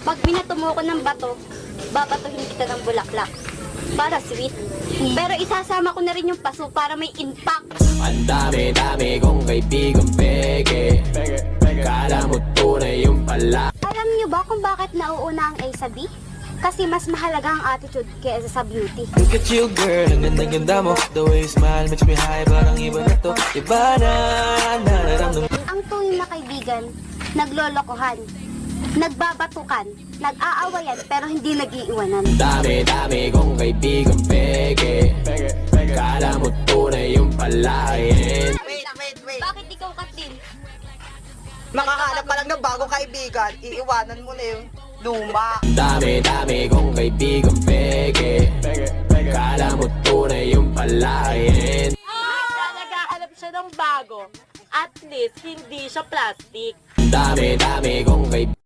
Pag binato mo ko ng bato, babatuhin kita ng bulaklak. Para sweet. Pero isasama ko na rin yung paso para may impact. Ang dami-dami kong kaibigang peke. Kala mo tunay yung pala. Alam niyo ba kung bakit nauuna ang A sa B? Kasi mas mahalaga ang attitude kaysa sa beauty. Look at you girl, ang ganda-ganda mo. The way you smile makes me high, parang iba na to. Iba na, nararamdaman. Ang tuwing na kaibigan, naglolokohan, nagbabatukan, nag-aawayan pero hindi nag-iiwanan. Dami-dami kong kaibigang peke. Kala mo tunay yung palayan. Wait. Bakit ikaw, Katlin? Makahanap pa lang ng bagong kaibigan, iiwanan mo na yung luma. Dami-dami kong kaibigang peke. Kala mo tunay yung palayan. Naghahanap siya ng bago. At least, hindi siya plastic. Dami-dami kong kaibigan.